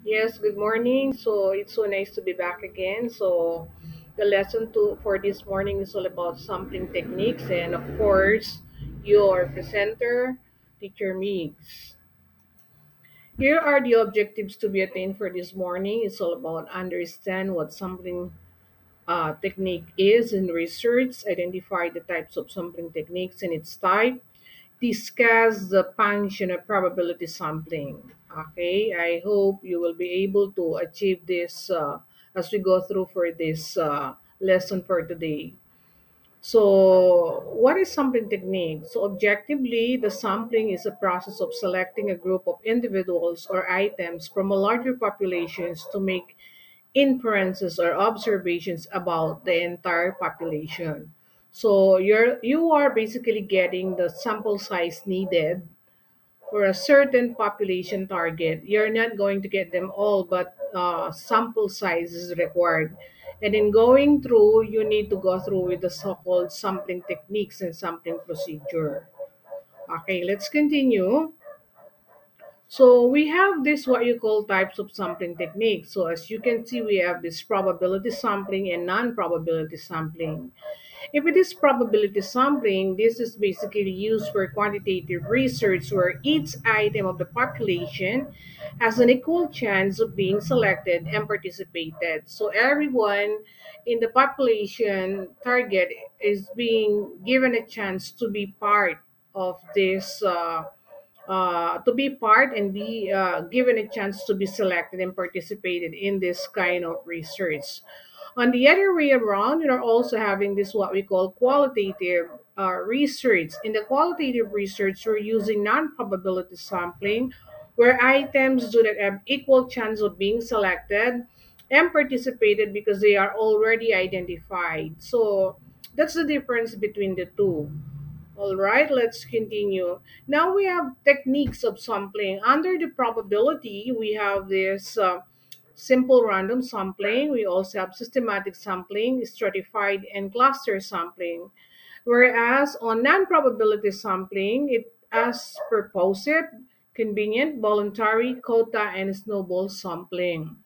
Yes, good morning. So it's so nice to be back again. So the lesson for this morning is all about sampling techniques, and of course, your presenter, Teacher Meeks. Here are the objectives to be attained for this morning. It's all about understand what sampling technique is in research, identify the types of sampling techniques and its type, discuss the function of probability sampling. Okay, I hope you will be able to achieve this as we go through for this lesson for today. So, what is sampling technique? So, objectively, the sampling is a process of selecting a group of individuals or items from a larger populations to make inferences or observations about the entire population. So you are basically getting the sample size needed for a certain population target. You're not going to get them all, but sample size is required. And in going through, you need to go through with the so-called sampling techniques and sampling procedure. Okay, let's continue. So we have this what you call types of sampling techniques. So as you can see, we have this probability sampling and non-probability sampling. If it is probability sampling, this is basically used for quantitative research where each item of the population has an equal chance of being selected and participated. So everyone in the population target is being given a chance to be part of this to be part and be given a chance to be selected and participated in this kind of research. On the other way around, we are also having this what we call qualitative research. In the qualitative research, we're using non-probability sampling, where items do not have equal chance of being selected and participated because they are already identified. So that's the difference between the two. All right, let's continue. Now we have techniques of sampling. Under the probability, we have this simple random sampling. We also have systematic sampling, stratified, and cluster sampling. Whereas on non-probability sampling, it as purposive, convenient, voluntary, quota, and snowball sampling.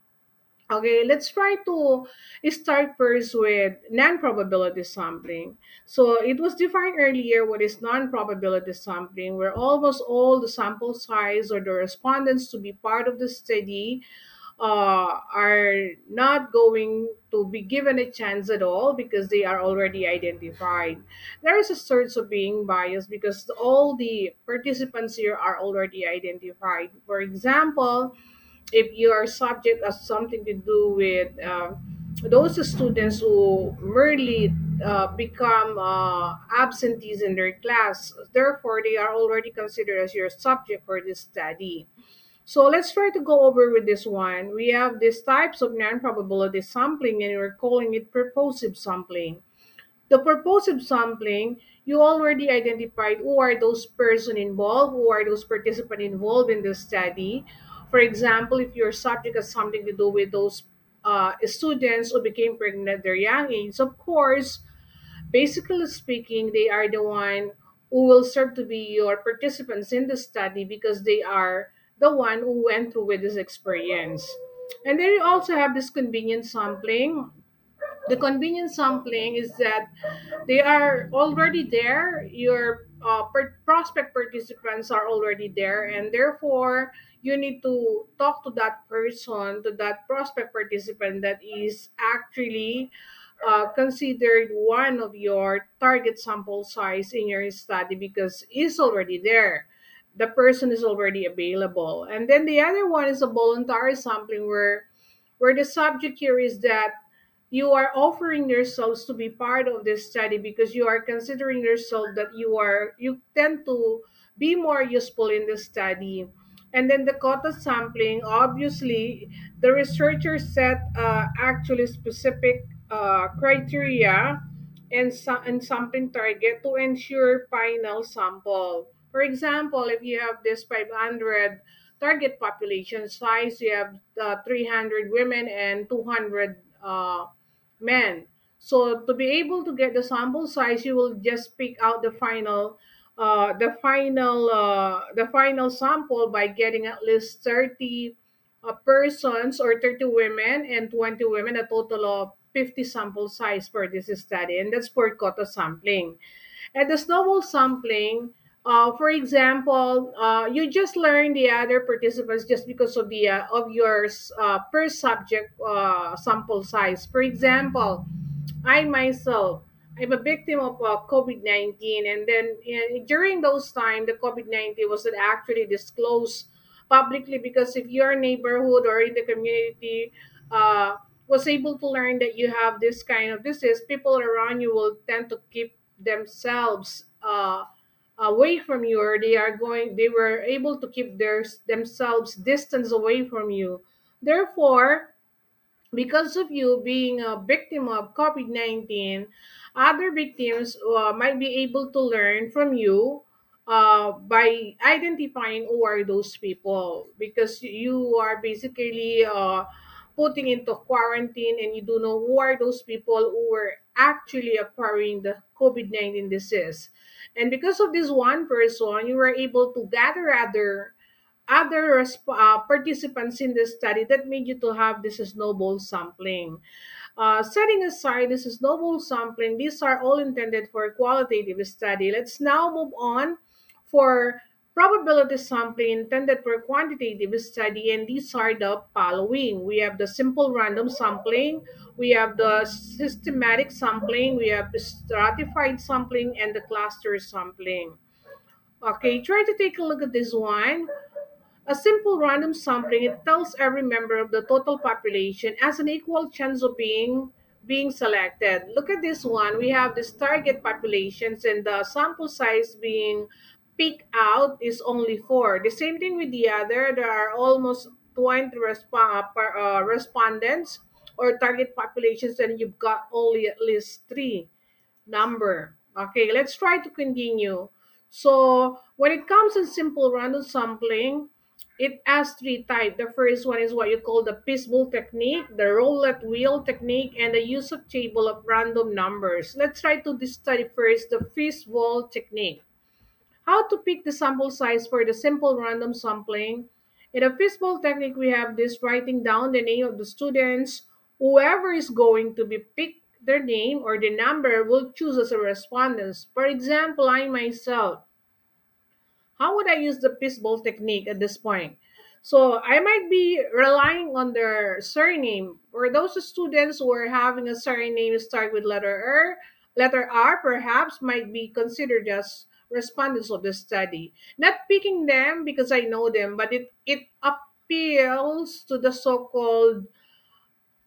Okay, let's try to start first with non-probability sampling. So it was defined earlier what is non-probability sampling, where almost all the sample size or the respondents to be part of the study are not going to be given a chance at all because they are already identified. There is a source of being biased because all the participants here are already identified. For example, if your subject has something to do with those students who merely become absentees in their class, therefore they are already considered as your subject for this study. So let's try to go over with this one. We have these types of non-probability sampling, and we're calling it purposive sampling. The purposive sampling, you already identified who are those person involved, who are those participant involved in the study. For example, if your subject has something to do with those students who became pregnant at their young age, of course, basically speaking, they are the one who will serve to be your participants in the study because they are the one who went through with this experience. And then you also have this convenience sampling. The convenience sampling is that they are already there. Your prospect participants are already there, and therefore you need to talk to that person, to that prospect participant that is actually considered one of your target sample size in your study because it's already there. The person is already available. And then the other one is a voluntary sampling where the subject here is that you are offering yourselves to be part of this study because you are considering yourself that you tend to be more useful in the study. And then the quota sampling, obviously the researchers set actually specific criteria and sampling target to ensure final sample. For example, if you have this 500 target population size, you have 300 women and 200 men. So to be able to get the sample size, you will just pick out the final sample by getting at least 30 persons or 30 women and 20 women, a total of 50 sample size for this study, and that's for quota sampling. And the snowball sampling, for example, you just learn the other participants just because of the of your per subject sample size. For example, I myself, I'm a victim of COVID 19, and then during those time, the COVID 19 wasn't actually disclosed publicly because if your neighborhood or in the community uh, was able to learn that you have this kind of disease, people around you will tend to keep themselves away from you, or they were able to keep themselves distance away from you. Therefore, because of you being a victim of COVID 19, other victims might be able to learn from you by identifying who are those people, because you are basically putting into quarantine, and you do know who are those people who were actually acquiring the COVID 19 disease. And because of this one person, you were able to gather other participants in the study that made you to have this snowball sampling. Setting aside this snowball sampling, these are all intended for qualitative study. Let's now move on for probability sampling intended for quantitative study, and these are the following. We have the simple random sampling, we have the systematic sampling, we have the stratified sampling, and the cluster sampling. Okay, try to take a look at this one. A simple random sampling, it tells every member of the total population has an equal chance of being selected. Look at this one. We have this target populations, and the sample size being picked out is only 4. The same thing with the other. There are almost 20 respondents or target populations, and you've got only at least 3 number. Okay, let's try to continue. So when it comes to simple random sampling, it has 3 types. The first one is what you call the fishbowl technique, the roulette wheel technique, and the use of table of random numbers. Let's try to study first the fishbowl technique. How to pick the sample size for the simple random sampling. In a fishbowl technique, we have this writing down the name of the students. Whoever is going to be picked, their name or the number will choose as a respondent. For example, I myself, how would I use the fishbowl technique at this point? So I might be relying on their surname. For those students who are having a surname start with letter R perhaps might be considered as respondents of the study. Not picking them because I know them, but it appeals to the so-called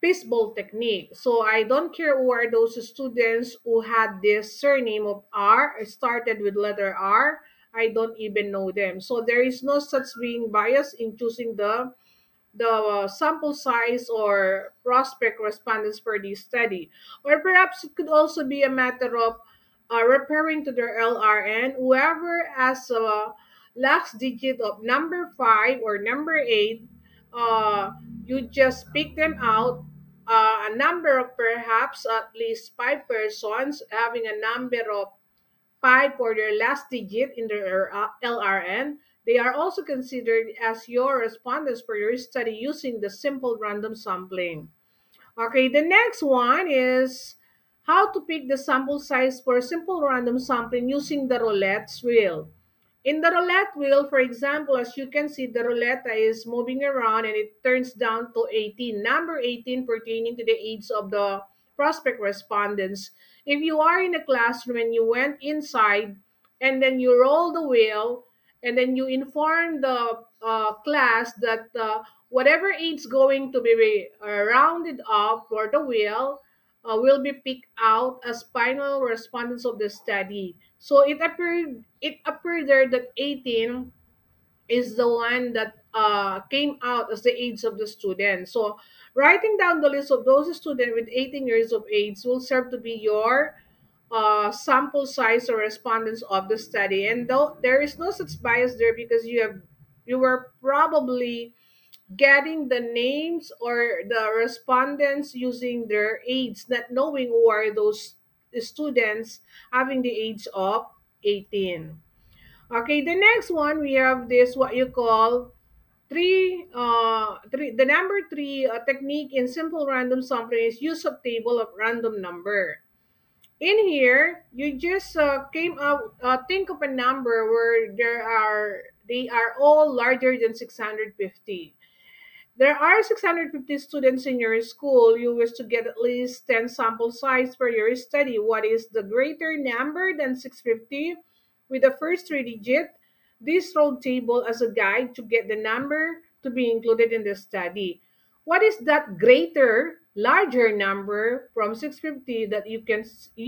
fishbowl technique. So I don't care who are those students who had this surname of R, started with letter R. I don't even know them. So there is no such being bias in choosing the sample size or prospect respondents for this study. Or perhaps it could also be a matter of referring to their LRN. Whoever has a last digit of number 5 or number 8, uh, you just pick them out. A number of perhaps at least 5 persons having a number of 5 for their last digit in their LRN. They are also considered as your respondents for your study using the simple random sampling. Okay, the next one is how to pick the sample size for simple random sampling using the roulette wheel. In the roulette wheel, for example, as you can see, the roulette is moving around and it turns down to 18. Number 18 pertaining to the age of the prospect respondents. If you are in a classroom and you went inside and then you roll the wheel and then you inform the class that whatever age going to be rounded up for the wheel will be picked out as final respondents of the study. So it appeared there that 18 is the one that came out as the age of the student. So writing down the list of those students with 18 years of age will serve to be your sample size or respondents of the study. And though there is no such bias there because you were probably getting the names or the respondents using their age, not knowing who are those students having the age of 18. Okay, the next one we have this what you call The number three technique in simple random sampling is use of table of random number. In here, you just came out, think of a number where they are all larger than 650. There are 650 students in your school. You wish to get at least 10 sample size for your study. What is the greater number than 650 with the first three digit? This road table as a guide to get the number to be included in the study. What is that greater, larger number from 650 that you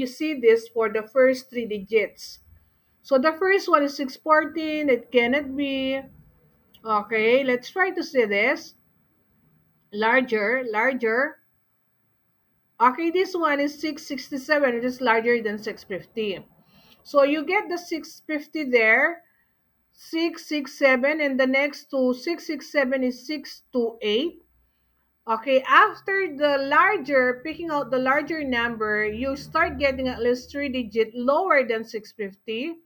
see this for the first three digits? So the first one is 614. It cannot be. Okay, let's try to see this larger. Okay, this one is 667, it is larger than 650. So you get the 650 there, 667, and the next to 667 is 628. Okay, after the larger, picking out the larger number, you start getting at least three digit lower than 650.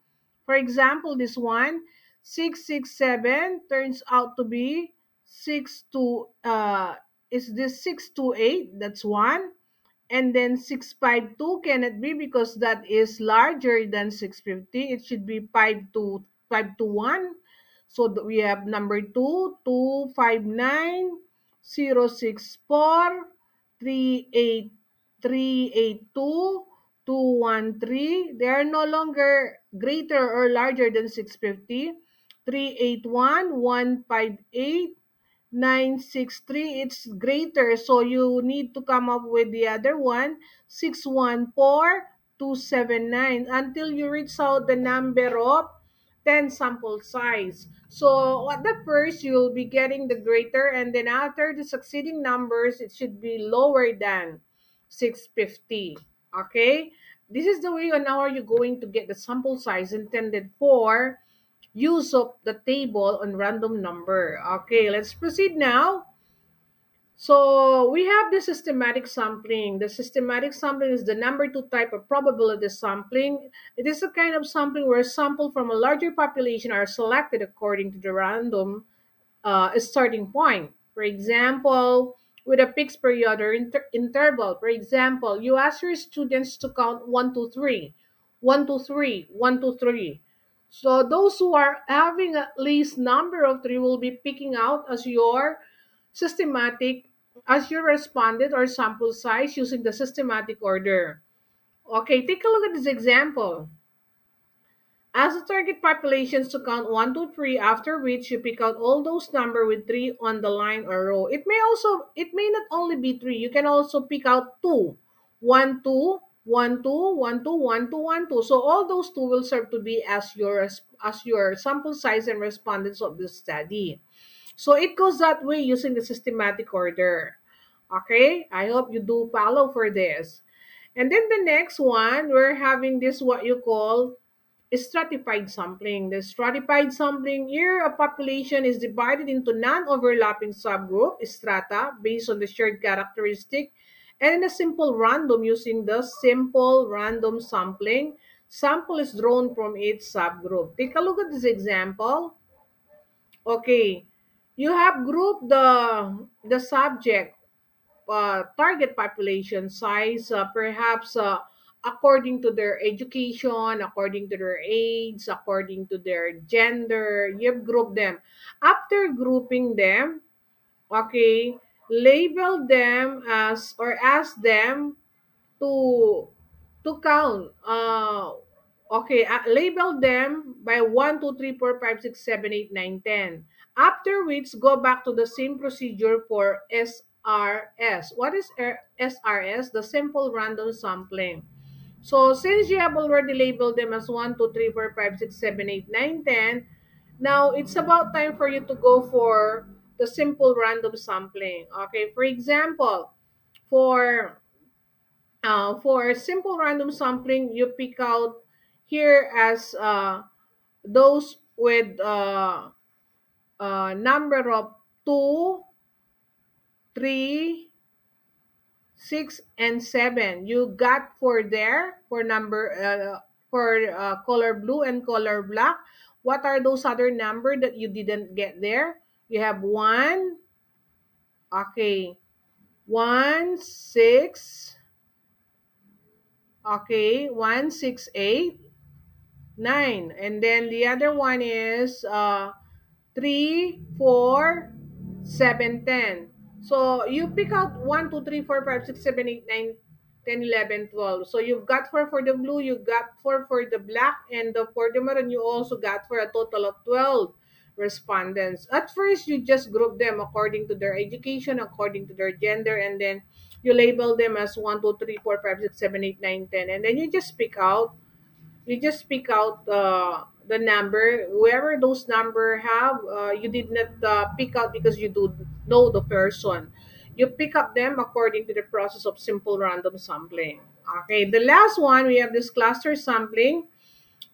For example, this one, 667 turns out to be 6 is this 628? That's one. And then 652 cannot be because that is larger than 650. It should be 521. So we have number 2, 259, 064, 382, 213. They are no longer greater or larger than 650. 381, 158, 963, it's greater, so you need to come up with the other one, 614, 279, until you reach out the number of 10 sample size. So at the first you'll be getting the greater, and then after the succeeding numbers it should be lower than 650. Okay, this is the way on how you're going to get the sample size intended for use of the table on random number. Okay, let's proceed now. So we have the systematic sampling. The systematic sampling is the number two type of probability sampling. It is a kind of sampling where sample from a larger population are selected according to the random starting point. For example, with a fixed period or interval. For example, you ask your students to count 1, 2, 3, 1, 2, 3, 1, 2, 3. So those who are having at least number of three will be picking out as your systematic, as your respondent or sample size using the systematic order. Okay, take a look at this example. As the target populations to count 1, 2, 3, after which you pick out all those number with 3 on the line or row. It may not only be 3, you can also pick out 2. 1, 2, 1, 2, 1, 2, 1, 2, 1, 2. So all those 2 will serve to be as your sample size and respondents of the study. So it goes that way using the systematic order. Okay, I hope you do follow for this. And then the next one, we're having this what you call stratified sampling. The stratified sampling, here a population is divided into non-overlapping subgroup, strata, based on the shared characteristic, and in a simple random using the simple random sampling. Sample is drawn from each subgroup. Take a look at this example. Okay, you have grouped the subject target population size, perhaps according to their education, according to their age, according to their gender. You've grouped them. After grouping them, okay, label them as or ask them to count. Okay, label them by 1, 2, 3, 4, 5, 6, 7, 8, 9, 10. After which, go back to the same procedure for SRS. What is SRS? The simple random sampling. So since you have already labeled them as 1, 2, 3, 4, 5, 6, 7, 8, 9, 10, now it's about time for you to go for the simple random sampling. Okay, for example, for for simple random sampling, you pick out here as those with number of 2, 3, 6, and 7. You got for there for number for color blue and color black. What are those other number that you didn't get there? You have one, okay, one, six, okay, 168, 9. And then the other one is 3, 4, 7, 10. So you pick out 1, 2, 3, 4, 5, 6, 7, 8, 9, 10, 11, 12. So you've got 4 for the blue, you got 4 for the black, and for the maroon, you also got for a total of 12 respondents. At first, you just group them according to their education, according to their gender, and then you label them as 1, 2, 3, 4, 5, 6, 7, 8, 9, 10. And then you just pick out the number whoever those number have. You did not pick out because you do know the person. You pick up them according to the process of simple random sampling. Okay, the last one, we have this cluster sampling.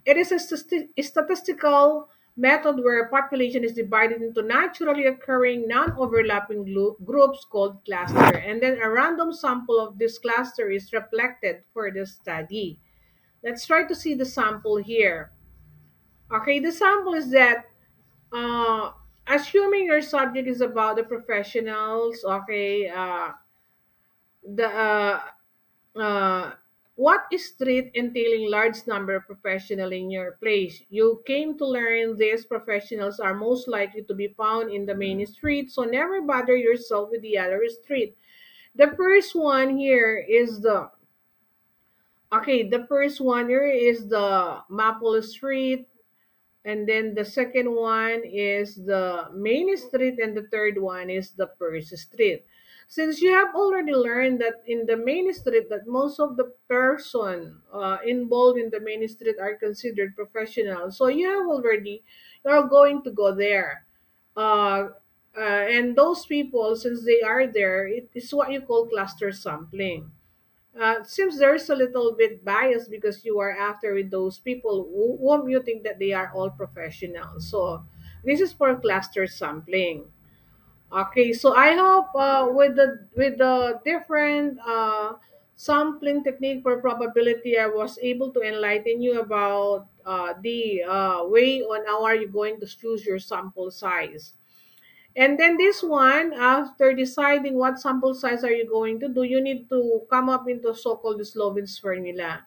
It is a statistical method where a population is divided into naturally occurring non-overlapping groups called cluster, and then a random sample of this cluster is reflected for the study. Let's try to see the sample here. Okay, the sample is that assuming your subject is about the professionals, okay, the what is street entailing large number of professional in your place? You came to learn these professionals are most likely to be found in the main street, so never bother yourself with the other street. The first one here is the first one here is the Maple Street, and then the second one is the main street, and the third one is the first street. Since you have already learned that in the main street that most of the person involved in the main street are considered professionals, so you're going to go there. uh, and those people, since they are there, it is what you call cluster sampling. Seems there's a little bit bias because you are after with those people whom you think that they are all professionals. So this is for cluster sampling. Okay, so I hope with the different sampling technique for probability, I was able to enlighten you about the way on how are you going to choose your sample size. And then this one, after deciding what sample size are you going to do, you need to come up into so-called Sloven's formula.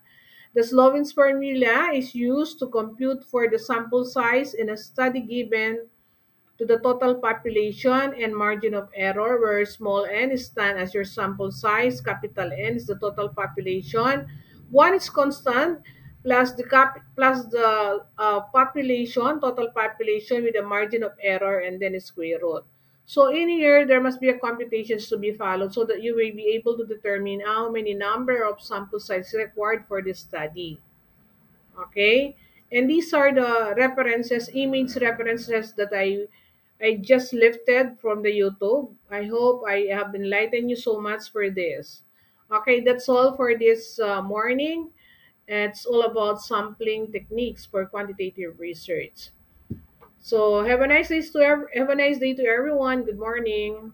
The Sloven's formula is used to compute for the sample size in a study given to the total population and margin of error, where small n is stand as your sample size, capital N is the total population, 1 is constant, plus the population, total population with a margin of error, and then a square root. So in here, there must be a computations to be followed so that you will be able to determine how many number of sample size required for this study. Okay, and these are the references, image references that I just lifted from the YouTube. I hope I have enlightened you so much for this. Okay, that's all for this morning. It's all about sampling techniques for quantitative research. So have a nice day to everyone. Good morning.